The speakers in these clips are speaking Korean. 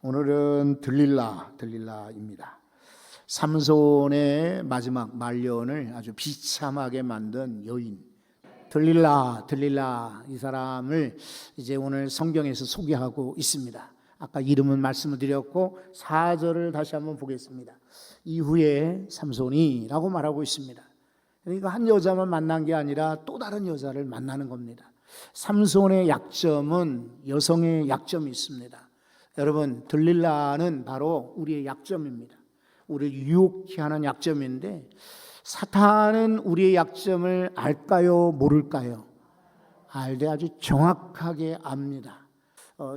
오늘은 들릴라입니다. 삼손의 마지막 말년을 아주 비참하게 만든 여인 들릴라 이 사람을 이제 오늘 성경에서 소개하고 있습니다. 아까 이름은 말씀을 드렸고 4절을 다시 한번 보겠습니다. 이후에 삼손이라고 말하고 있습니다. 그러니까 한 여자만 만난 게 아니라 또 다른 여자를 만나는 겁니다. 삼손의 약점은 여성의 약점이 있습니다. 여러분, 들릴라는 바로 우리의 약점입니다. 우리를 유혹케 하는 약점인데, 사탄은 우리의 약점을 알까요, 모를까요? 알되 아주 정확하게 압니다.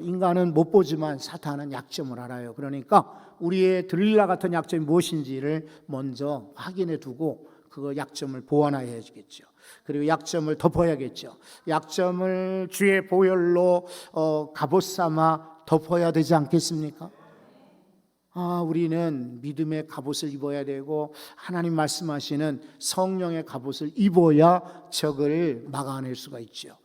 인간은 못 보지만 사탄은 약점을 알아요. 그러니까 우리의 들릴라 같은 약점이 무엇인지를 먼저 확인해 두고 그 약점을 보완해야겠죠. 그리고 약점을 덮어야겠죠. 약점을 주의 보혈로 갑옷 삼아 덮어야 되지 않겠습니까? 우리는 믿음의 갑옷을 입어야 되고 하나님 말씀하시는 성령의 갑옷을 입어야 적을 막아낼 수가 있죠.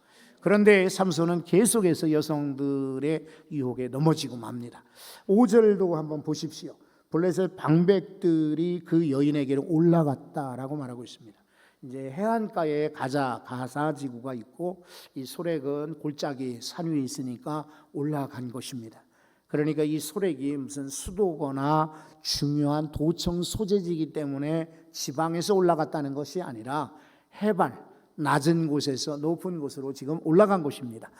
그런데 삼손은 계속해서 여성들의 유혹에 넘어지고 맙니다. 5절도 한번 보십시오. 블레셋 방백들이 그 여인에게로 올라갔다라고 말하고 있습니다. 이제 해안가에 가사지구가 있고 이 소렉은 골짜기 산 위에 있으니까 올라간 것입니다. 그러니까 이 소렉이 무슨 수도거나 중요한 도청 소재지이기 때문에 지방에서 올라갔다는 것이 아니라 해발 낮은 곳에서 높은 곳으로 지금 올라간 것입니다.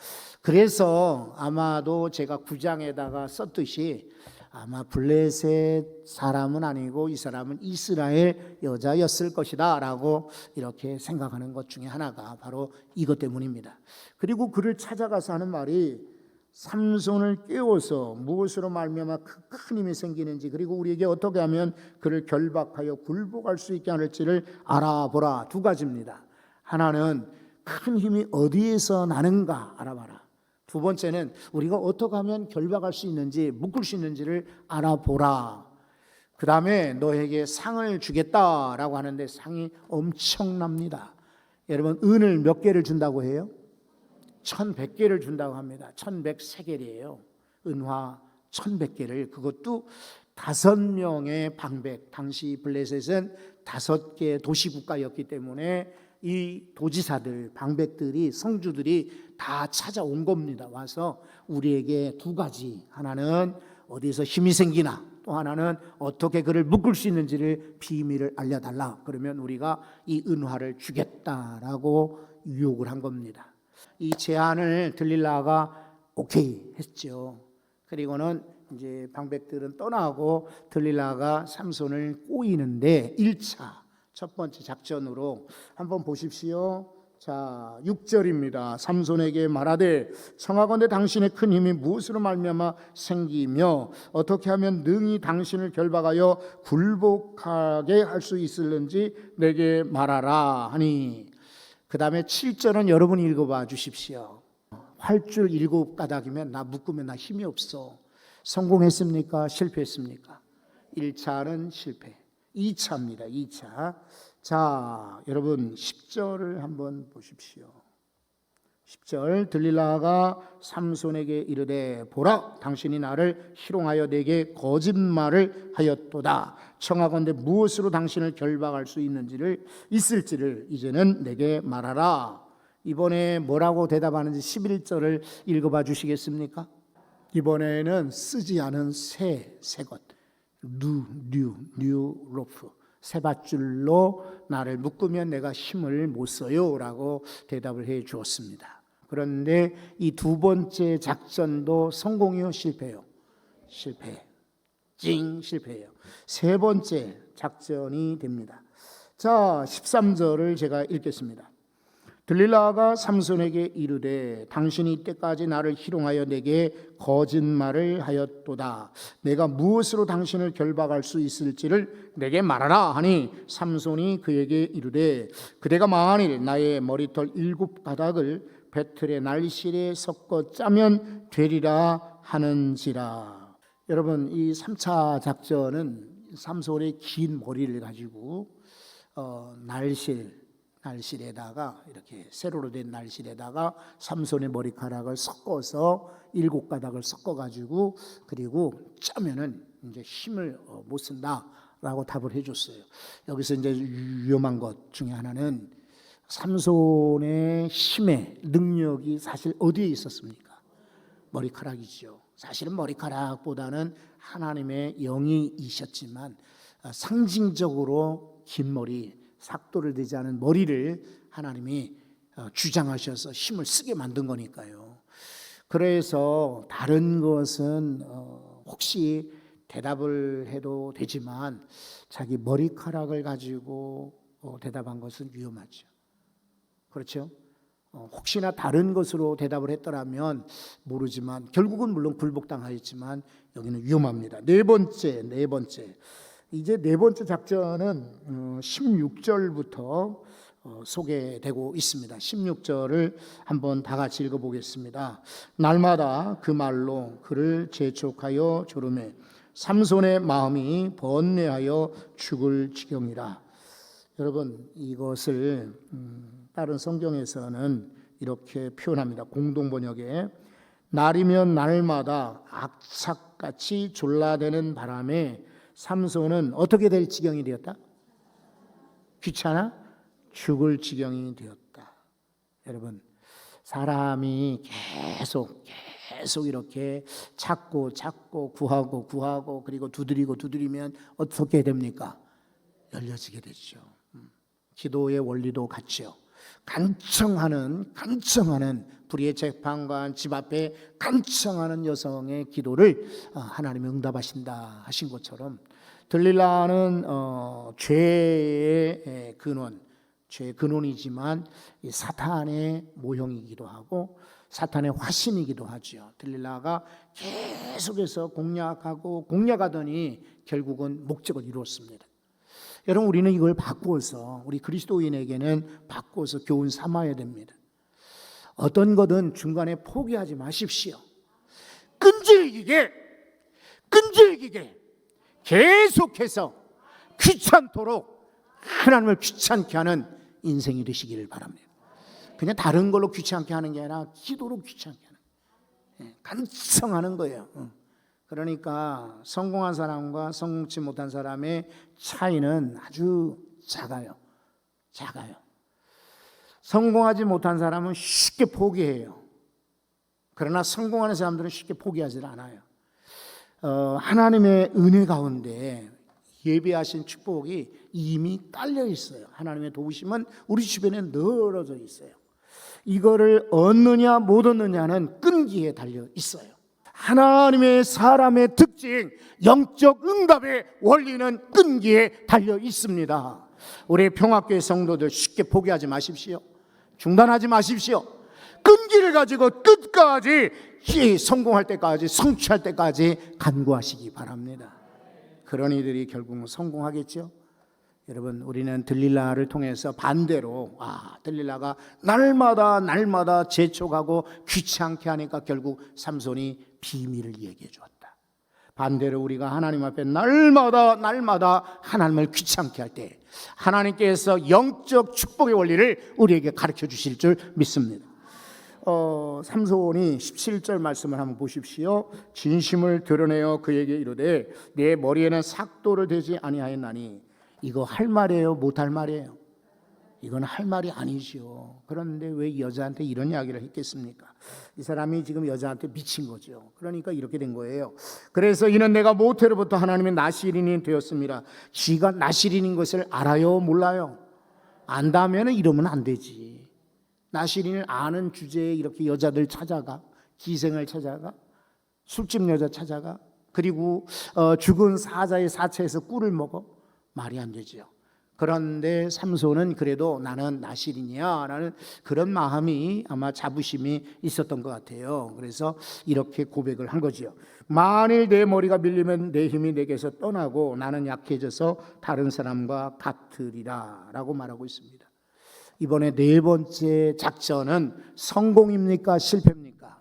그래서 아마도 제가 9장에다가 썼듯이 아마 블레셋 사람은 아니고 이 사람은 이스라엘 여자였을 것이다 라고 이렇게 생각하는 것 중에 하나가 바로 이것 때문입니다. 그리고 그를 찾아가서 하는 말이 삼손을 깨워서 무엇으로 말미암아 큰 힘이 생기는지, 그리고 우리에게 어떻게 하면 그를 결박하여 굴복할 수 있게 할지를 알아보라. 두 가지입니다. 하나는 큰 힘이 어디에서 나는가 알아봐라. 두 번째는 우리가 어떻게 하면 결박할 수 있는지, 묶을 수 있는지를 알아보라. 그 다음에 너에게 상을 주겠다라고 하는데 상이 엄청납니다. 여러분, 은을 몇 개를 준다고 해요? 1100개를 준다고 합니다. 1100세겔이에요. 은화 1100개를. 그것도 5명의 방백. 당시 블레셋은 5개 도시국가였기 때문에 이 도지사들, 방백들이, 성주들이 다 찾아온 겁니다. 와서 우리에게 두 가지, 하나는 어디서 힘이 생기나, 또 하나는 어떻게 그를 묶을 수 있는지를 비밀을 알려달라. 그러면 우리가 이 은화를 주겠다라고 유혹을 한 겁니다. 이 제안을 들릴라가 오케이 했죠. 그리고는 이제 방백들은 떠나고 들릴라가 삼손을 꼬이는데 1차 첫 번째 작전으로 한번 보십시오. 자, 6절입니다. 삼손에게 말하되 청하건대 당신의 큰 힘이 무엇으로 말미암아 생기며 어떻게 하면 능히 당신을 결박하여 굴복하게 할 수 있을는지 내게 말하라 하니, 그 다음에 7절은 여러분이 읽어봐 주십시오. 활줄 7가닥이면 나 묶으면 나 힘이 없어. 성공했습니까? 실패했습니까? 1차는 실패. 2차입니다. 2차. 자, 여러분 10절을 한번 보십시오. 10절 들릴라가 삼손에게 이르되 보라, 당신이 나를 희롱하여 내게 거짓말을 하였도다. 청하건대 무엇으로 당신을 결박할 수 있을지를 이제는 내게 말하라. 이번에 뭐라고 대답하는지 11절을 읽어봐 주시겠습니까? 이번에는 쓰지 않은 새 것, 뉴 로프, 새밧줄로 나를 묶으면 내가 힘을 못 써요 라고 대답을 해 주었습니다. 그런데 이 두 번째 작전도 성공이요, 실패요? 실패해요. 세 번째 작전이 됩니다. 자, 13절을 제가 읽겠습니다. 들릴라가 삼손에게 이르되 당신이 이때까지 나를 희롱하여 내게 거짓말을 하였도다. 내가 무엇으로 당신을 결박할 수 있을지를 내게 말하라 하니, 삼손이 그에게 이르되 그대가 만일 나의 머리털 7가닥을 배틀의 날실에 섞어 짜면 되리라 하는지라. 여러분, 이 3차 작전은 삼손의 긴 머리를 가지고 날실에다가 이렇게 세로로 된 날실에다가 삼손의 머리카락을 섞어서 7가닥을 섞어가지고 그리고 짜면은 이제 힘을 못 쓴다라고 답을 해줬어요. 여기서 이제 위험한 것 중에 하나는 삼손의 힘의 능력이 사실 어디에 있었습니까? 머리카락이죠. 사실은 머리카락보다는 하나님의 영이이셨지만 상징적으로 긴 머리, 삭도를 대지 않은 머리를 하나님이 주장하셔서 힘을 쓰게 만든 거니까요. 그래서 다른 것은 혹시 대답을 해도 되지만 자기 머리카락을 가지고 대답한 것은 위험하죠. 그렇죠? 혹시나 다른 것으로 대답을 했더라면 모르지만 결국은 물론 굴복당하였지만 여기는 위험합니다. 네 번째. 이제 네 번째 작전은 16절부터 소개되고 있습니다. 16절을 한번 다 같이 읽어보겠습니다. 날마다 그 말로 그를 재촉하여 조르매 삼손의 마음이 번뇌하여 죽을 지경이라. 여러분, 이것을 다른 성경에서는 이렇게 표현합니다. 공동번역에 날이면 날마다 악착같이 졸라대는 바람에 삼손은 어떻게 될 지경이 되었다? 귀찮아? 죽을 지경이 되었다. 여러분, 사람이 계속 이렇게 찾고 구하고 그리고 두드리면 어떻게 됩니까? 열려지게 되죠. 기도의 원리도 같죠. 간청하는 불의의 재판관 집 앞에 간청하는 여성의 기도를 하나님이 응답하신다 하신 것처럼 들릴라는 죄의 근원이지만 사탄의 모형이기도 하고 사탄의 화신이기도 하죠. 들릴라가 계속해서 공략하더니 결국은 목적을 이루었습니다. 여러분, 우리는 이걸 바꾸어서 우리 그리스도인에게는 바꾸어서 교훈 삼아야 됩니다. 어떤 것은 중간에 포기하지 마십시오. 끈질기게 계속해서 귀찮도록 하나님을 귀찮게 하는 인생이 되시기를 바랍니다. 그냥 다른 걸로 귀찮게 하는 게 아니라 기도로 귀찮게 하는, 간청하는 거예요. 그러니까 성공한 사람과 성공치 못한 사람의 차이는 아주 작아요. 성공하지 못한 사람은 쉽게 포기해요. 그러나 성공하는 사람들은 쉽게 포기하지 않아요. 하나님의 은혜 가운데 예배하신 축복이 이미 깔려 있어요. 하나님의 도우심은 우리 주변에 늘어져 있어요. 이거를 얻느냐 못 얻느냐는 끈기에 달려 있어요. 하나님의 사람의 특징, 영적 응답의 원리는 끈기에 달려 있습니다. 우리 평화교회 성도들 쉽게 포기하지 마십시오. 중단하지 마십시오. 끈기를 가지고 끝까지 성공할 때까지, 성취할 때까지 간구하시기 바랍니다. 그런 이들이 결국은 성공하겠죠. 여러분, 우리는 들릴라를 통해서 반대로 들릴라가 날마다 재촉하고 귀찮게 하니까 결국 삼손이 비밀을 얘기해 주었다. 반대로 우리가 하나님 앞에 날마다 하나님을 귀찮게 할 때 하나님께서 영적 축복의 원리를 우리에게 가르쳐 주실 줄 믿습니다. 삼손이 17절 말씀을 한번 보십시오. 진심을 드러내어 그에게 이르되 내 머리에는 삭도를 대지 아니하였나니. 이거 할 말이에요, 못 할 말이에요? 이건 할 말이 아니죠. 그런데 왜 여자한테 이런 이야기를 했겠습니까? 이 사람이 지금 여자한테 미친 거죠. 그러니까 이렇게 된 거예요. 그래서 이는 내가 모태로부터 하나님의 나실인이 되었습니다. 지가 나실인인 것을 알아요, 몰라요? 안다면 이러면 안 되지. 나실인을 아는 주제에 이렇게 여자들 찾아가, 기생을 찾아가, 술집 여자 찾아가, 그리고 죽은 사자의 사체에서 꿀을 먹어. 말이 안 되죠. 그런데 삼손은 그래도 나는 나실인이야 라는 그런 마음이 아마 자부심이 있었던 것 같아요. 그래서 이렇게 고백을 한 거죠. 만일 내 머리가 밀리면 내 힘이 내게서 떠나고 나는 약해져서 다른 사람과 같으리라 라고 말하고 있습니다. 이번에 네 번째 작전은 성공입니까? 실패입니까?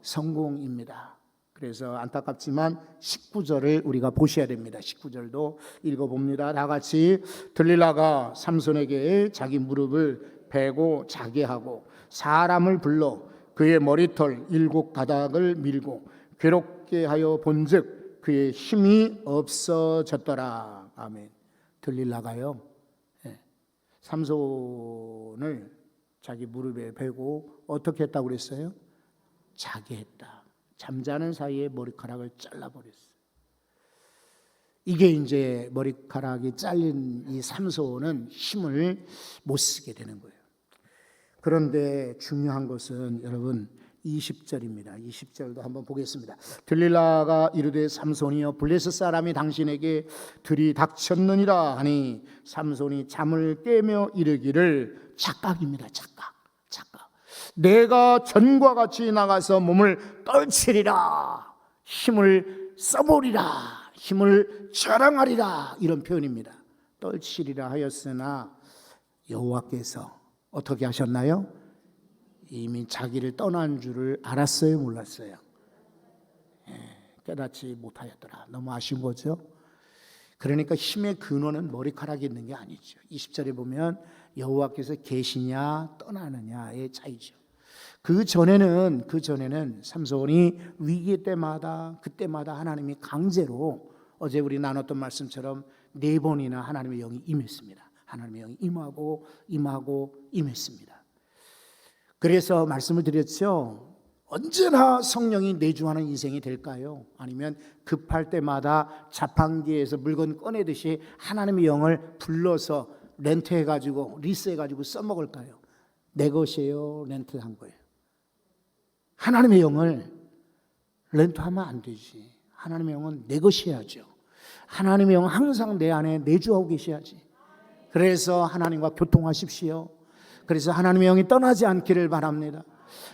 성공입니다. 그래서 안타깝지만 19절을 우리가 보셔야 됩니다. 19절도 읽어봅니다. 다 같이. 들릴라가 삼손에게 자기 무릎을 베고 자게 하고 사람을 불러 그의 머리털 7가닥을 밀고 괴롭게 하여 본즉 그의 힘이 없어졌더라. 아멘. 들릴라가요, 삼손을 자기 무릎에 베고 어떻게 했다고 그랬어요? 자게 했다. 잠자는 사이에 머리카락을 잘라버렸어요. 이게 이제 머리카락이 잘린 이 삼손은 힘을 못 쓰게 되는 거예요. 그런데 중요한 것은 여러분 20절입니다. 20절도 한번 보겠습니다. 들릴라가 이르되 삼손이여 블레셋 사람이 당신에게 들이닥쳤느니라 하니 삼손이 잠을 깨며 이르기를 착각입니다. 착각. 내가 전과 같이 나가서 몸을 떨치리라, 힘을 써보리라, 힘을 자랑하리라, 이런 표현입니다. 떨치리라 하였으나 여호와께서 어떻게 하셨나요? 이미 자기를 떠난 줄을 알았어요, 몰랐어요? 깨닫지 못하였더라. 너무 아쉬운 거죠. 그러니까 힘의 근원은 머리카락이 있는 게 아니죠. 20절에 보면 여호와께서 계시냐 떠나느냐의 차이죠. 그 전에는 삼손이 위기 때마다 그때마다 하나님이 강제로, 어제 우리 나눴던 말씀처럼 4번이나 하나님의 영이 임했습니다. 하나님의 영이 임하고 임했습니다. 그래서 말씀을 드렸죠. 언제나 성령이 내주하는 인생이 될까요? 아니면 급할 때마다 자판기에서 물건 꺼내듯이 하나님의 영을 불러서 렌트해가지고 리스해가지고 써먹을까요? 내 것이에요, 렌트한 거예요. 하나님의 영을 렌트하면 안 되지. 하나님의 영은 내 것이야죠. 하나님의 영은 항상 내 안에 내주하고 계셔야지. 그래서 하나님과 교통하십시오. 그래서 하나님의 영이 떠나지 않기를 바랍니다.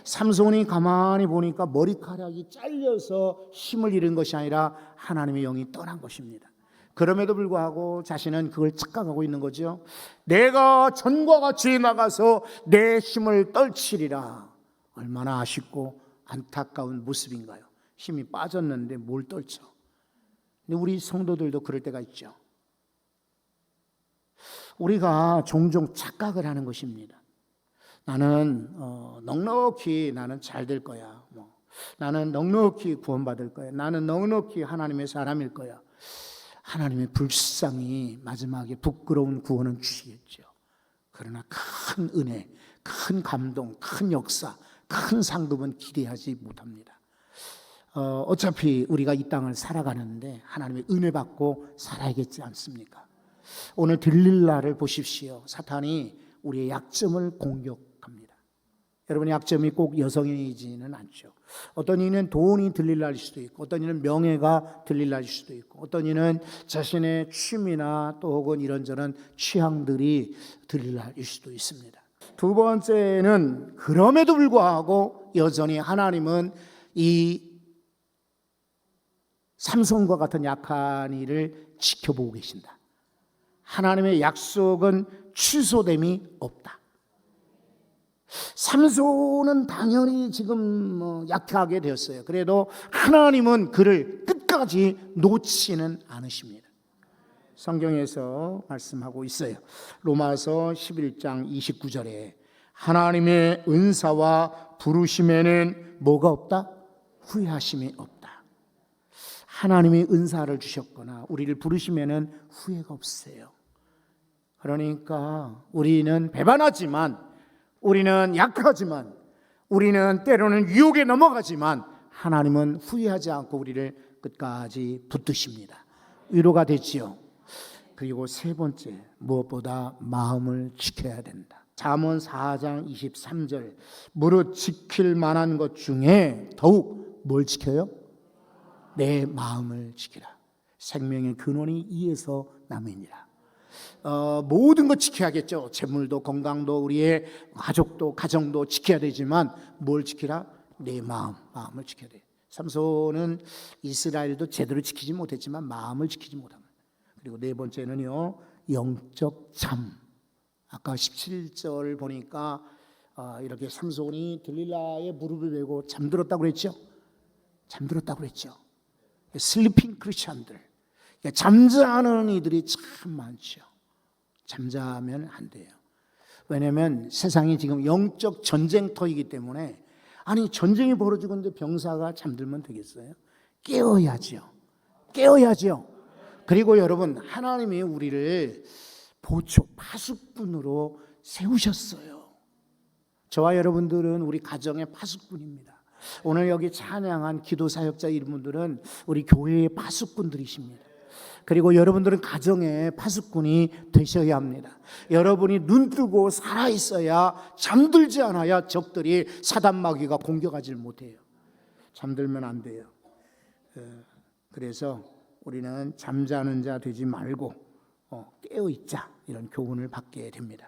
삼손이 가만히 보니까 머리카락이 잘려서 힘을 잃은 것이 아니라 하나님의 영이 떠난 것입니다. 그럼에도 불구하고 자신은 그걸 착각하고 있는 거죠. 내가 전과 같이 나가서 내 힘을 떨치리라. 얼마나 아쉽고 안타까운 모습인가요? 힘이 빠졌는데 뭘 떨쳐? 근데 우리 성도들도 그럴 때가 있죠. 우리가 종종 착각을 하는 것입니다. 나는 넉넉히 나는 잘 될 거야. 나는 넉넉히 구원받을 거야. 나는 넉넉히 하나님의 사람일 거야. 하나님의 불쌍히 마지막에 부끄러운 구원은 주시겠죠. 그러나 큰 은혜, 큰 감동, 큰 역사, 큰 상급은 기대하지 못합니다. 어차피 우리가 이 땅을 살아가는데 하나님의 은혜 받고 살아야겠지 않습니까? 오늘 들릴라를 보십시오. 사탄이 우리의 약점을 공격합니다. 여러분의 약점이 꼭 여성이지는 않죠. 어떤 이는 돈이 들릴라일 수도 있고, 어떤 이는 명예가 들릴라일 수도 있고, 어떤 이는 자신의 취미나 또 혹은 이런저런 취향들이 들릴라일 수도 있습니다. 두 번째는 그럼에도 불구하고 여전히 하나님은 이 삼손과 같은 약한 이를 지켜보고 계신다. 하나님의 약속은 취소됨이 없다. 삼손은 당연히 지금 약하게 되었어요. 그래도 하나님은 그를 끝까지 놓지는 않으십니다. 성경에서 말씀하고 있어요. 로마서 11장 29절에 하나님의 은사와 부르심에는 뭐가 없다? 후회하심이 없다. 하나님이 은사를 주셨거나 우리를 부르시면은 후회가 없어요. 그러니까 우리는 배반하지만, 우리는 약하지만, 우리는 때로는 유혹에 넘어가지만 하나님은 후회하지 않고 우리를 끝까지 붙드십니다. 위로가 됐지요. 그리고 세 번째, 무엇보다 마음을 지켜야 된다. 잠언 4장 23절, 무릇 지킬 만한 것 중에 더욱 뭘 지켜요? 내 마음을 지키라. 생명의 근원이 이에서 남이니라. 모든 것 지켜야겠죠. 재물도 건강도 우리의 가족도 가정도 지켜야 되지만 뭘 지키라? 내 마음을 지켜야 돼. 삼손은 이스라엘도 제대로 지키지 못했지만 마음을 지키지 못합니다. 그리고 네 번째는요, 영적 잠. 아까 17절 보니까 이렇게 삼손이 들릴라의 무릎을 베고 잠들었다고 그랬죠. 잠들었다고 그랬죠. 슬리핑 크리스천들, 잠자는 이들이 참 많죠. 잠자면 안 돼요. 왜냐하면 세상이 지금 영적 전쟁터이기 때문에, 아니 전쟁이 벌어지고 있는데 병사가 잠들면 되겠어요? 깨어야죠. 깨어야죠. 그리고 여러분, 하나님이 우리를 보초, 파수꾼으로 세우셨어요. 저와 여러분들은 우리 가정의 파수꾼입니다. 오늘 여기 찬양한 기도사역자 이분들은 우리 교회의 파수꾼들이십니다. 그리고 여러분들은 가정의 파수꾼이 되셔야 합니다. 여러분이 눈 뜨고 살아있어야, 잠들지 않아야 적들이, 사단 마귀가 공격하지 못해요. 잠들면 안 돼요. 그래서 우리는 잠자는 자 되지 말고 깨어있자, 이런 교훈을 받게 됩니다.